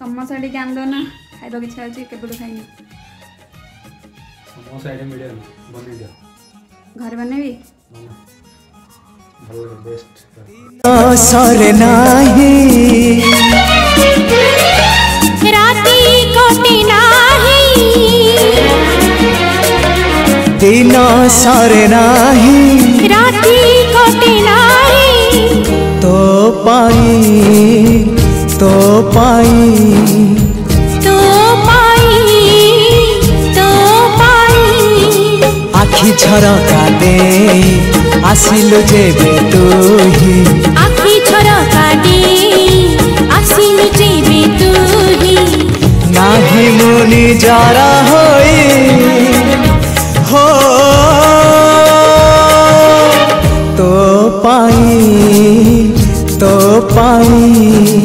samosa T आन दो ना खाइबा इच्छा होची केबुल खाइनी समोसा आइटम वीडियो बने दियो घर बनेबी भल बेस्ट सरे नाही राती कोटी नाही दिन सरे नाही राती कोटी नाही तो पाई तो पाई तो पाई तो पाई आखि झरका दे आसिलु जेबे तुही आखि झरका दे आसिलु जेबे तुही नाही मुनि जरा होई हो तो पाई